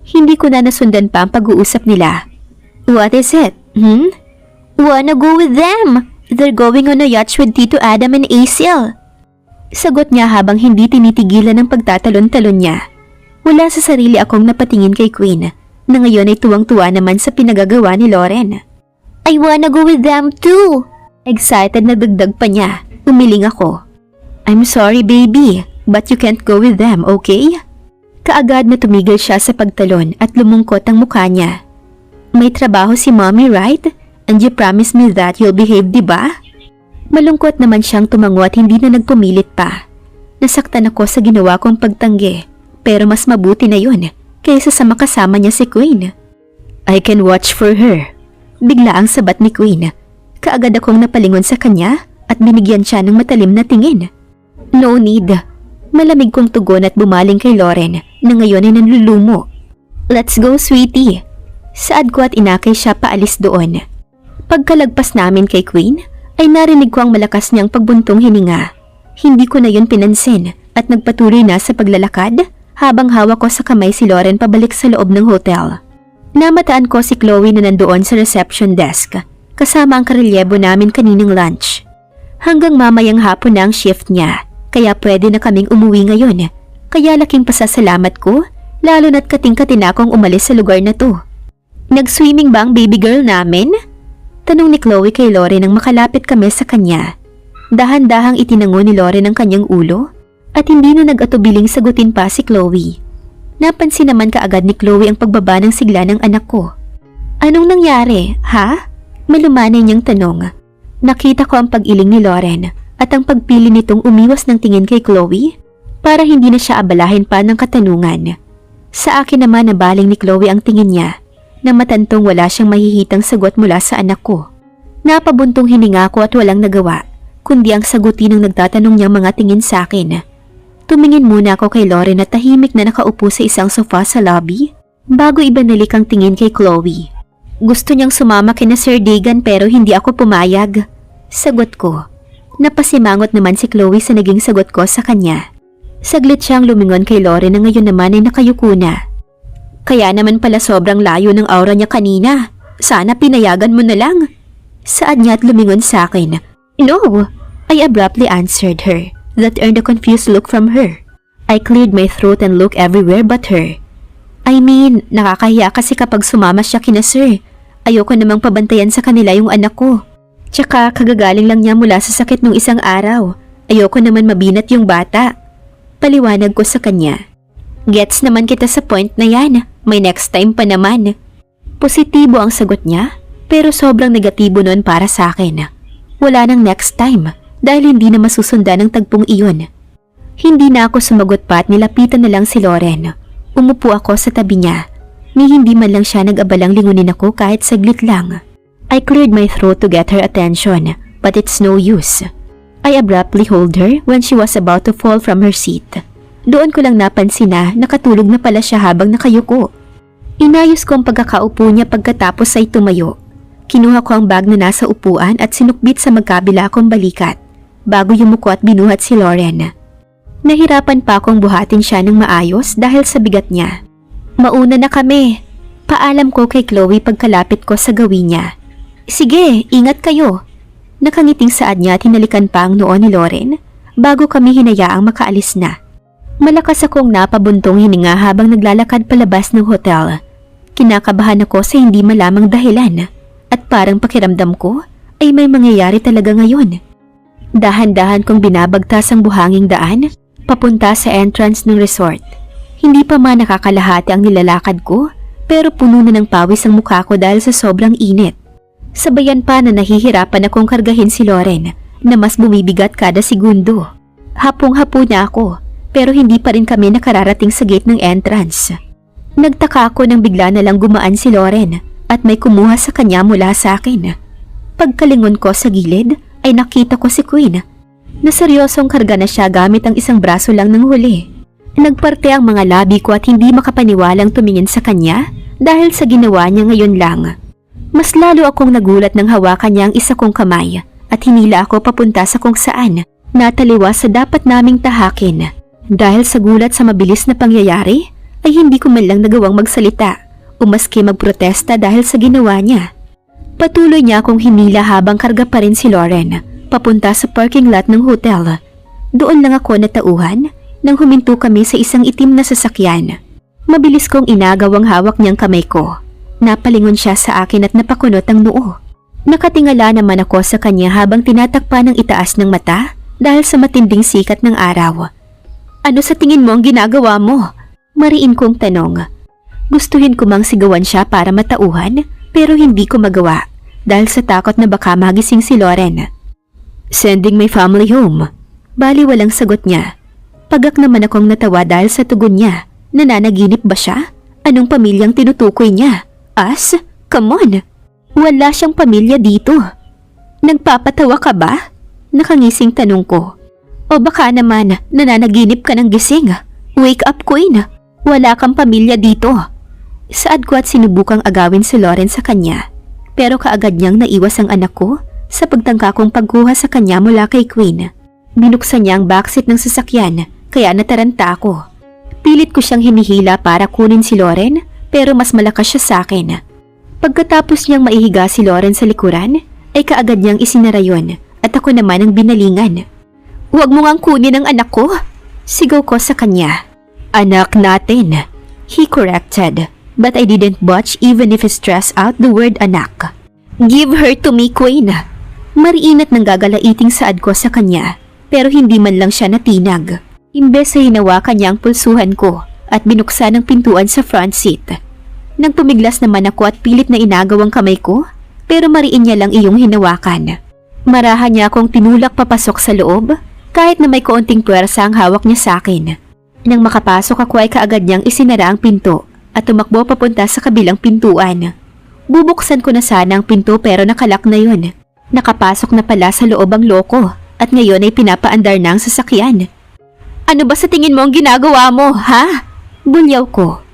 Hindi ko na nasundan pa ang pag-uusap nila. What is it? Wanna go with them? They're going on a yacht with Tito Adam and Asil. Sagot niya habang hindi tinitigilan ng pagtatalon-talon niya. Wala sa sarili akong napatingin kay Queen na ngayon ay tuwang-tuwa naman sa pinagagawa ni Lauren. I wanna go with them too! Excited na dagdag pa niya. Umiling ako. I'm sorry baby, but you can't go with them, okay? Kaagad na tumigil siya sa pagtalon at lumungkot ang mukha niya. May trabaho si mommy, right? And you promised me that you'll behave, diba? Malungkot naman siyang tumango at hindi na nagpumilit pa. Nasaktan ako sa ginawa kong pagtanggi, pero mas mabuti na yun kaysa sa makasama niya si Queen. I can watch for her. Bigla ang sabat ni Queen. Kaagad akong napalingon sa kanya at binigyan siya ng matalim na tingin. No need. Malamig kong tugon at bumaling kay Lauren na ngayon ay nanlulumo. Let's go, sweetie. Saad ko at inakay siya paalis doon. Pagkalagpas namin kay Queen, ay narinig ko ang malakas niyang pagbuntong hininga. Hindi ko na yun pinansin at nagpatuloy na sa paglalakad habang hawak ko sa kamay si Lauren pabalik sa loob ng hotel. Namataan ko si Chloe na nandoon sa reception desk, kasama ang karelyebo namin kaninang lunch. Hanggang mamayang hapon na ang shift niya. Kaya pwede na kaming umuwi ngayon. Kaya laking pasasalamat ko, lalo na't kating-kating akong umalis sa lugar na to. Nag-swimming ba ang baby girl namin? Tanong ni Chloe kay Lauren nang makalapit kami sa kanya. Dahan-dahang itinango ni Lauren ang kanyang ulo at hindi na nag-atubiling sagutin pa si Chloe. Napansin naman kaagad ni Chloe ang pagbaba ng sigla ng anak ko. Anong nangyari, ha? Malumanay niyang tanong. Nakita ko ang pag-iling ni Lauren at ang pagpili nitong umiwas ng tingin kay Chloe para hindi na siya abalahin pa ng katanungan. Sa akin naman nabaling ni Chloe ang tingin niya na matantong wala siyang mahihitang sagot mula sa anak ko. Napabuntong hininga ko at walang nagawa kundi ang sagutin ng nagtatanong niyang mga tingin sa akin. Tumingin muna ako kay Lauren at tahimik na nakaupo sa isang sofa sa lobby bago ibanalik ang tingin kay Chloe. Gusto niyang sumama kina Sir Dagan pero hindi ako pumayag. Sagot ko. Napasimangot naman si Chloe sa naging sagot ko sa kanya. Saglit siyang lumingon kay Lauren na ngayon naman ay nakayuko na. Kaya naman pala sobrang layo ng aura niya kanina. Sana pinayagan mo na lang. Saad niya at lumingon sa akin. No! I abruptly answered her. That earned a confused look from her. I cleared my throat and looked everywhere but her. I mean, nakakahiya kasi kapag sumama siya kina Sir. Ayoko namang pabantayan sa kanila yung anak ko. Tsaka kagagaling lang niya mula sa sakit nung isang araw. Ayoko naman mabinat yung bata. Paliwanag ko sa kanya. Gets naman kita sa point na yan. May next time pa naman. Positibo ang sagot niya, pero sobrang negatibo noon para sa akin. Wala nang next time dahil hindi na masusundan ang tagpong iyon. Hindi na ako sumagot pa at nilapitan na lang si Lauren. Umupo ako sa tabi niya. Ni hindi man lang siya nag-abalang lingunin ako kahit saglit lang. I cleared my throat to get her attention, but it's no use. I abruptly hold her when she was about to fall from her seat. Doon ko lang napansin na nakatulog na pala siya habang nakayuko. Inayos ko ang pagkakaupo niya pagkatapos ay tumayo. Kinuha ko ang bag na nasa upuan at sinukbit sa magkabila kong balikat bago yumuko at binuhat si Lauren. Nahirapan pa akong buhatin siya ng maayos dahil sa bigat niya. Mauna na kami. Paalam ko kay Chloe pagkalapit ko sa gawin niya. Sige, ingat kayo. Nakangiting saad niya at hinalikan pa ang noo ni Lauren bago kami hinayaang makaalis na. Malakas akong napabuntong hininga habang naglalakad palabas ng hotel. Kinakabahan ako sa hindi malamang dahilan at parang pakiramdam ko ay may mangyayari talaga ngayon. Dahan-dahan kong binabagtas ang buhanging daan papunta sa entrance ng resort. Hindi pa man nakakalahati ang nilalakad ko pero puno na ng pawis ang mukha ko dahil sa sobrang init. Sabayan pa na nahihirapan akong kargahin si Lauren na mas bumibigat kada segundo. Hapong-hapo na ako pero hindi pa rin kami nakararating sa gate ng entrance. Nagtaka ako nang bigla na lang gumaan si Lauren at may kumuha sa kanya mula sa akin. Pagkalingon ko sa gilid ay nakita ko si Queen na seryosong karga na siya gamit ang isang braso lang ng huli. Nagparte ang mga labi ko at hindi makapaniwalang tumingin sa kanya dahil sa ginawa niya ngayon lang. Mas lalo akong nagulat nang hawakan niya ang isa kong kamay at hinila ako papunta sa kung saan nataliwa sa dapat naming tahakin. Dahil sa gulat sa mabilis na pangyayari ay hindi ko man lang nagawang magsalita o maski magprotesta dahil sa ginawa niya. Patuloy niya akong hinila habang karga pa rin si Lauren papunta sa parking lot ng hotel. Doon lang ako natauhan nang huminto kami sa isang itim na sasakyan. Mabilis kong inagaw ang hawak niyang kamay ko. Napalingon siya sa akin at napakunot ang noo. Nakatingala naman ako sa kanya habang tinatakpan ng itaas ng mata dahil sa matinding sikat ng araw. Ano sa tingin mo ang ginagawa mo? Mariin kong tanong. Gustuhin ko mang sigawan siya para matauhan pero hindi ko magawa dahil sa takot na baka magising si Lauren. Sending my family home. Bali walang sagot niya. Pagak naman akong natawa dahil sa tugon niya. Nananaginip ba siya? Anong pamilyang tinutukoy niya? Us? Come on! Wala siyang pamilya dito. Nagpapatawa ka ba? Nakangising tanong ko. O baka naman nananaginip ka ng gising. Wake up, Queen. Wala kang pamilya dito. Saad ko at sinubukang agawin si Lauren sa kanya. Pero kaagad niyang naiwas ang anak ko sa pagtangka kong pagkuha sa kanya mula kay Queen. Binuksan niya ang backseat ng sasakyan kaya nataranta ako. Pilit ko siyang hinihila para kunin si Lauren pero mas malakas siya sa akin. Pagkatapos niyang maihiga si Lauren sa likuran ay kaagad niyang isinara yun at ako naman ang binalingan. Huwag mo ngang kunin ang anak ko! Sigaw ko sa kanya. Anak natin, he corrected. But I didn't budge even if he stressed out the word anak. Give her to me, Queen. Mariinat nang gagalaiting saad ko sa kanya, pero hindi man lang siya natinag. Imbes sa hinawakan niya ang pulsuhan ko at binuksan ang pintuan sa front seat. Nang tumiglas naman ako at pilit na inagaw ang kamay ko, pero mariin niya lang iyong hinawakan. Marahan niya akong tinulak papasok sa loob, kahit na may kaunting puwersa ang hawak niya sa akin. Nang makapasok ako ay kaagad niyang isinara ang pinto at tumakbo papunta sa kabilang pintuan. Bubuksan ko na sana ang pinto pero nakalak na yun. Nakapasok na pala sa loob ang loko at ngayon ay pinapaandar na ang sasakyan. Ano ba sa tingin mo ang ginagawa mo, ha? Bulyaw ko.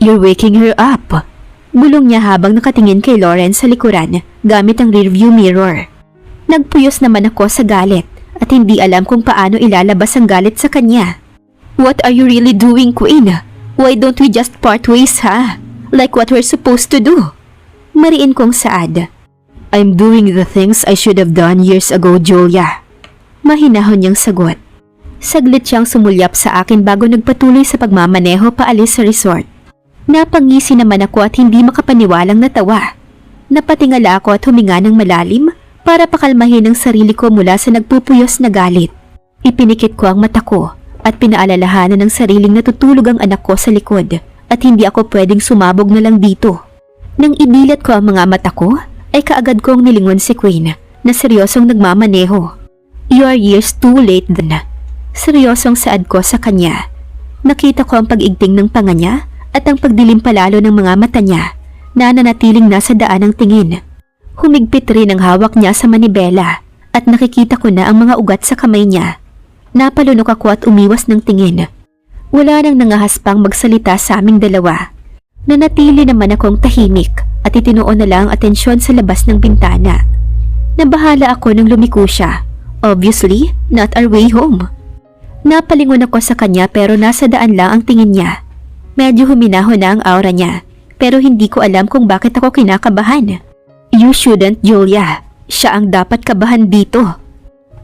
You're waking her up. Bulong niya habang nakatingin kay Lauren sa likuran gamit ang rearview mirror. Nagpuyos naman ako sa galit at hindi alam kung paano ilalabas ang galit sa kanya. What are you really doing, Queen? Why don't we just part ways, ha? Like what we're supposed to do? Mariin kong saad. I'm doing the things I should have done years ago, Julia. Mahinahon niyang sagot. Saglit siyang sumulyap sa akin bago nagpatuloy sa pagmamaneho paalis sa resort. Napangisi naman ako at hindi makapaniwalang natawa. Napatingala ako at huminga ng malalim para pakalmahin ang sarili ko mula sa nagpupuyos na galit. Ipinikit ko ang mata ko at pinaalalahanan ng sariling natutulog ang anak ko sa likod at hindi ako pwedeng sumabog na lang dito. Nang idilat ko ang mga mata ko, ay kaagad kong nilingon si Queen na seryosong nagmamaneho. You are years too late then. Seryosong saad ko sa kanya. Nakita ko ang pag-igting ng panga niya at ang pagdilim palalo ng mga mata niya na nanatiling nasa daan ng tingin. Humigpit rin ang hawak niya sa manibela at nakikita ko na ang mga ugat sa kamay niya. Napalunok ako at umiwas ng tingin. Wala nang nangahas pang magsalita sa aming dalawa. Nanatili naman akong tahimik at itinuon na lang ang atensyon sa labas ng bintana. Nabahala ako nang lumiko siya. Obviously, not our way home. Napalingon ako sa kanya pero nasa daan lang ang tingin niya. Medyo huminahon na ang aura niya pero hindi ko alam kung bakit ako kinakabahan. You shouldn't, Julia. Siya ang dapat kabahan dito.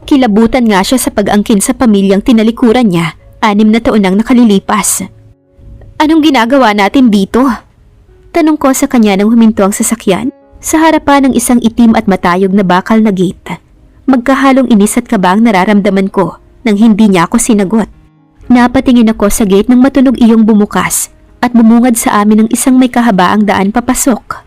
Kilabutan nga siya sa pag-angkin sa pamilyang tinalikuran niya 6 na taon nang nakalilipas. Anong ginagawa natin dito? Tanong ko sa kanya nang huminto ang sasakyan sa harapan ng isang itim at matayog na bakal na gate. Magkahalong inis at kaba ang nararamdaman ko nang hindi niya ako sinagot. Napatingin ako sa gate nang matunog iyong bumukas at bumungad sa amin ng isang may kahabaang daan papasok.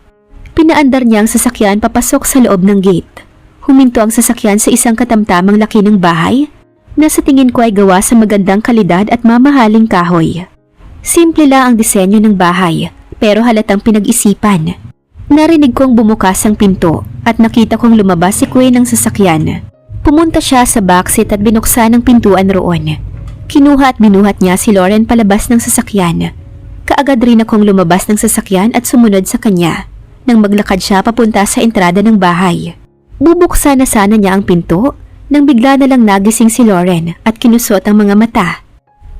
Pinaandar niya ang sasakyan papasok sa loob ng gate. Huminto ang sasakyan sa isang katamtamang laki ng bahay na sa tingin ko ay gawa sa magandang kalidad at mamahaling kahoy. Simple lang ang disenyo ng bahay pero halatang pinag-isipan. Narinig kong bumukas ang pinto at nakita kong lumabas si Queen ng sasakyan. Pumunta siya sa backseat at binuksan ang pintuan roon. Kinuha at binuhat niya si Lauren palabas ng sasakyan. Kaagad rin akong lumabas ng sasakyan at sumunod sa kanya nang maglakad siya papunta sa entrada ng bahay. Bubuksan na sana niya ang pinto nang bigla na lang nagising si Lauren at kinusot ang mga mata.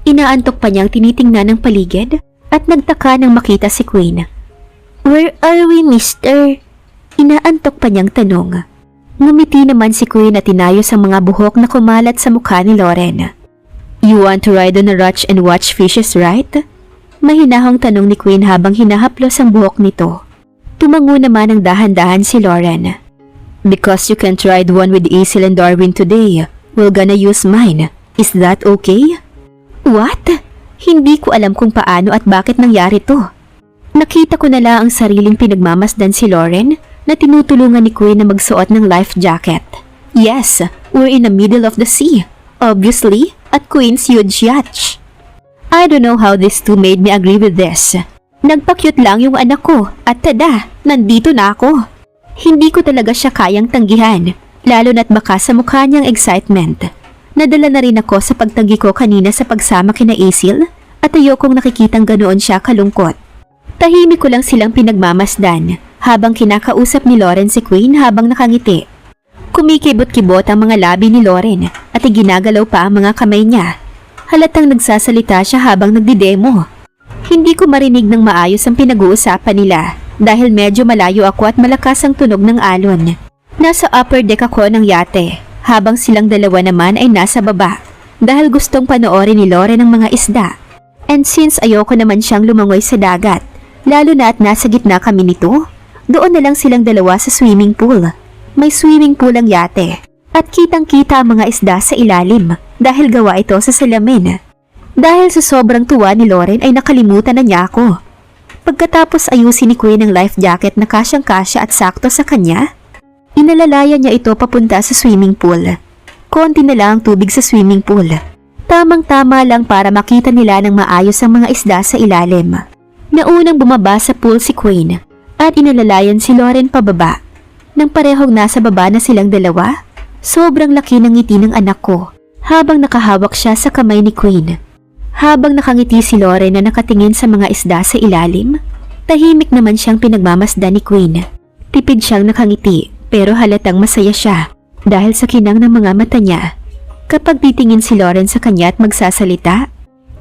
Inaantok pa niyang tinitingnan ng paligid at nagtaka nang makita si Queen. "Where are we, mister?" Inaantok pa niyang tanong. Ngumiti naman si Queen at tinayos ang mga buhok na kumalat sa mukha ni Lauren. "You want to ride on a ratch and watch fishes, right?" Mahinahong tanong ni Queen habang hinahaplos ang buhok nito. Tumango naman ng dahan-dahan si Lauren. "Because you can't ride one with Asil and Darwin today, we're gonna use mine. Is that okay?" "What?" Hindi ko alam kung paano at bakit nangyari to. Nakita ko na lang ang sariling pinagmamasdan si Lauren na tinutulungan ni Queen na magsuot ng life jacket. Yes, we're in the middle of the sea, obviously, at Queen's huge yacht. I don't know how these two made me agree with this. Nagpa-cute lang yung anak ko at tada, nandito na ako. Hindi ko talaga siya kayang tanggihan, lalo na't baka sa mukha niyang excitement. Nadala na rin ako sa pagtanggi ko kanina sa pagsama kina Asil at ayokong nakikitang ganoon siya kalungkot. Tahimik ko lang silang pinagmamasdan habang kinakausap ni Lauren si Queen habang nakangiti. Kumikibot-kibot ang mga labi ni Lauren at iginagalaw pa ang mga kamay niya. Halatang nagsasalita siya habang nagdidemo. Hindi ko marinig ng maayos ang pinag-uusapan nila dahil medyo malayo ako at malakas ang tunog ng alon. Nasa upper deck ako ng yate habang silang dalawa naman ay nasa baba dahil gustong panoorin ni Lauren ang mga isda. And since ayoko naman siyang lumangoy sa dagat, lalo na at nasa gitna kami nito, doon na lang silang dalawa sa swimming pool. May swimming pool ang yate at kitang-kita ang mga isda sa ilalim dahil gawa ito sa salamin. Dahil sa sobrang tuwa ni Lauren ay nakalimutan na niya ako. Pagkatapos ayusin ni Queen ang life jacket na kasyang-kasya at sakto sa kanya, inalalayan niya ito papunta sa swimming pool. Konti na lang ang tubig sa swimming pool. Tamang-tama lang para makita nila ng maayos ang mga isda sa ilalim. Naunang bumaba sa pool si Queen at inalalayan si Lauren pababa. Nang parehong nasa baba na silang dalawa, sobrang laki ng ngiti ng anak ko habang nakahawak siya sa kamay ni Queen. Habang nakangiti si Lauren na nakatingin sa mga isda sa ilalim, tahimik naman siyang pinagmamasdan ni Queen. Tipid siyang nakangiti pero halatang masaya siya dahil sa kinang ng mga mata niya. Kapag titingin si Lauren sa kanya at magsasalita,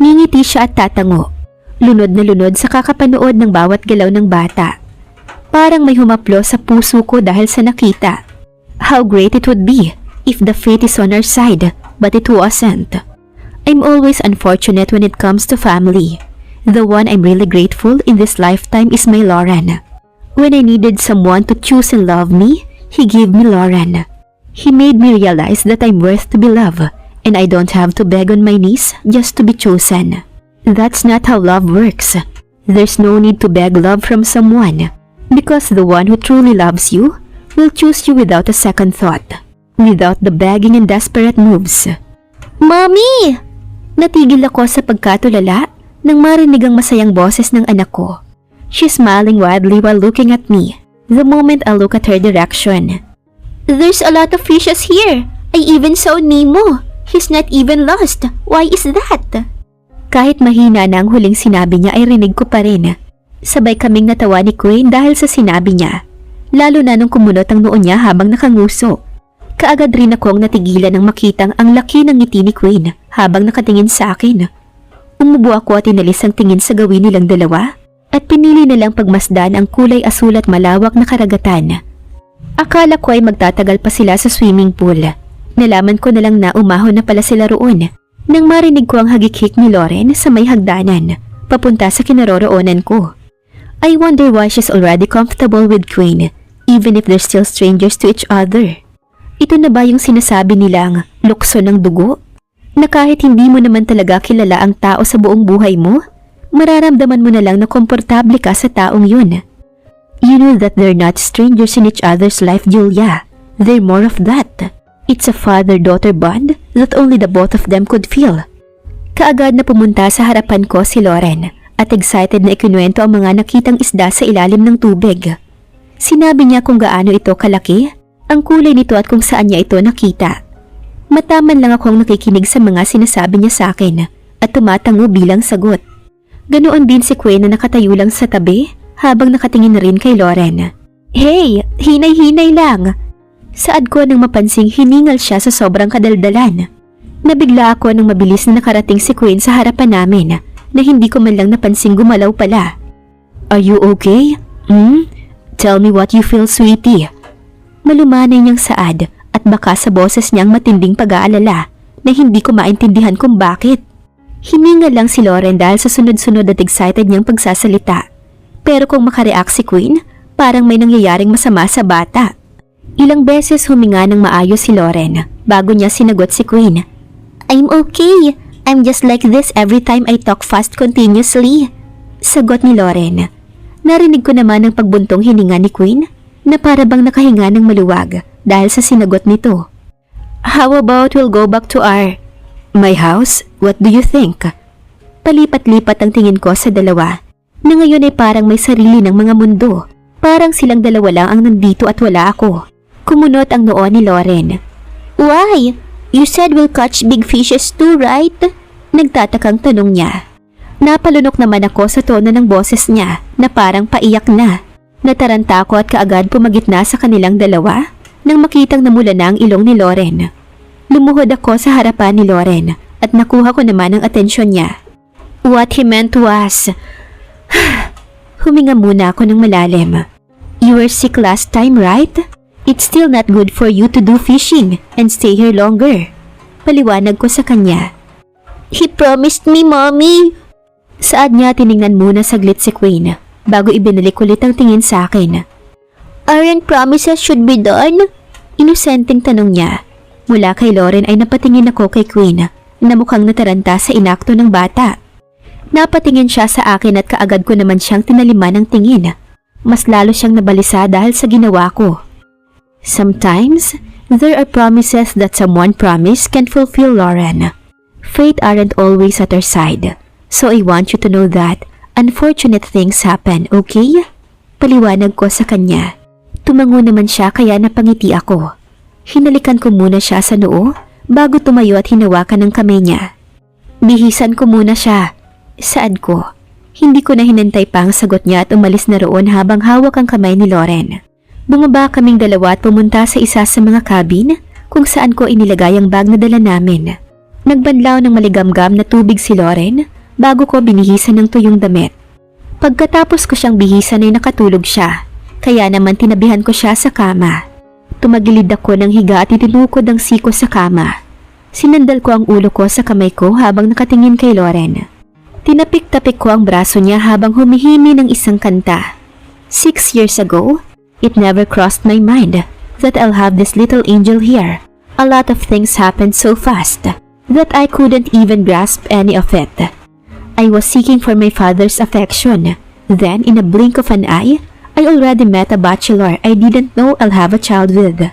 ngingiti siya at tatango. Lunod na lunod sa kakapanood ng bawat galaw ng bata. Parang may humaplo sa puso ko dahil sa nakita. How great it would be if the fate is on our side, but it wasn't. I'm always unfortunate when it comes to family. The one I'm really grateful in this lifetime is my Lauren. When I needed someone to choose and love me, he gave me Lauren. He made me realize that I'm worth to be loved, and I don't have to beg on my knees just to be chosen. That's not how love works. There's no need to beg love from someone, because the one who truly loves you will choose you without a second thought, without the begging and desperate moves. Mommy! Natigil ako sa pagkatulala nang marinig ang masayang boses ng anak ko. She's smiling widely while looking at me. The moment I look at her direction. There's a lot of fishes here. I even saw Nemo. He's not even lost. Why is that? Kahit mahina na ang huling sinabi niya ay rinig ko pa rin. Sabay kaming natawa ni Queen dahil sa sinabi niya. Lalo na nung kumunot ang noo niya habang nakanguso. Kaagad rin akong natigilan nang makitang ang laki ng ngiti ni Queen habang nakatingin sa akin. Umubo ako at inalis ang tingin sa gawin nilang dalawa at pinili na lang pagmasdan ang kulay asul at malawak na karagatan. Akala ko ay magtatagal pa sila sa swimming pool. Nalaman ko na lang na umahon na pala sila roon nang marinig ko ang hagik-hik ni Lauren sa may hagdanan papunta sa kinaroroonan ko. I wonder why she's already comfortable with Queen even if they're still strangers to each other. Ito na ba yung sinasabi nilang lukso ng dugo? Na kahit hindi mo naman talaga kilala ang tao sa buong buhay mo, mararamdaman mo na lang na komportable ka sa taong yun. You know that they're not strangers in each other's life, Julia. They're more of that. It's a father-daughter bond that only the both of them could feel. Kaagad na pumunta sa harapan ko si Lauren at excited na ikinuwento ang mga nakitang isda sa ilalim ng tubig. Sinabi niya kung gaano ito kalaki, ang kulay nito at kung saan niya ito nakita. Mataman lang akong nakikinig sa mga sinasabi niya sa akin at tumatango bilang sagot. Ganoon din si Queen na nakatayo lang sa tabi habang nakatingin na rin kay Lauren. Hey, hinay-hinay lang. Saad ko nang mapansing hiningal siya sa sobrang kadaldalan. Nabigla ako nang mabilis na nakarating si Queen sa harapan namin na hindi ko man lang napansing gumalaw pala. Are you okay? Tell me what you feel, sweetie. Malumanay niyang saad at baka sa boses niyang matinding pag-aalala na hindi ko maintindihan kung bakit. Hininga lang si Lauren dahil sa sunod-sunod at excited niyang pagsasalita. Pero kung makareact si Queen, parang may nangyayaring masama sa bata. Ilang beses huminga ng maayos si Lauren bago niya sinagot si Queen. I'm okay. I'm just like this every time I talk fast continuously. Sagot ni Lauren. Narinig ko naman ang pagbuntong hininga ni Queen na para bang nakahinga ng maluwag dahil sa sinagot nito. How about we'll go back to my house? What do you think? Palipat-lipat ang tingin ko sa dalawa na ngayon ay parang may sarili ng mga mundo. Parang silang dalawa lang ang nandito at wala ako. Kumunot ang noo ni Lauren. Why? You said we'll catch big fishes too, right? Nagtatakang tanong niya. Napalunok naman ako sa tono ng boses niya na parang paiyak na. Nataranta ako at kaagad pumagitna sa kanilang dalawa nang makitang namula na ang ilong ni Lauren. Lumuhod ako sa harapan ni Lauren at nakuha ko naman ang atensyon niya. What he meant was... Huminga muna ako ng malalim. You were sick last time, right? It's still not good for you to do fishing and stay here longer. Paliwanag ko sa kanya. He promised me, Mommy. Saad niya tiningnan muna saglit si Queen bago ibinalik ulit ang tingin sa akin. Aren't promises should be done? Inosenteng tanong niya. Mula kay Lauren ay napatingin ako kay Queen na mukhang nataranta sa inakto ng bata. Napatingin siya sa akin at kaagad ko naman siyang tinaliman ng tingin. Mas lalo siyang nabalisa dahil sa ginawa ko. Sometimes, there are promises that someone promised can fulfill, Lauren. Fate aren't always at our side. So I want you to know that unfortunate things happen, okay? Paliwanag ko sa kanya. Tumango naman siya kaya napangiti ako. Hinalikan ko muna siya sa noo bago tumayo at hinawakan ng kamay niya. Bihisan ko muna siya. Saad ko. Hindi ko na hinantay pa ang sagot niya at umalis na roon habang hawak ang kamay ni Lauren. Bumaba kaming dalawa at pumunta sa isa sa mga cabin kung saan ko inilagay ang bag na dala namin. Nagbanlaw ng maligamgam na tubig si Lauren bago ko binihisan ng tuyong damit. Pagkatapos ko siyang bihisan ay nakatulog siya, kaya naman tinabihan ko siya sa kama. Tumagilid ako ng higa at itinukod ang siko sa kama. Sinandal ko ang ulo ko sa kamay ko habang nakatingin kay Lauren. Tinapik-tapik ko ang braso niya habang humihimi ng isang kanta. 6 years ago, it never crossed my mind that I'll have this little angel here. A lot of things happened so fast that I couldn't even grasp any of it. I was seeking for my father's affection. Then, in a blink of an eye, I already met a bachelor I didn't know I'll have a child with.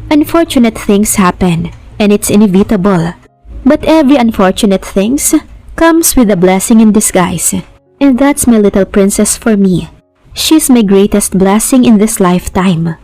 Unfortunate things happen, and it's inevitable. But every unfortunate things comes with a blessing in disguise. And that's my little princess for me. She's my greatest blessing in this lifetime.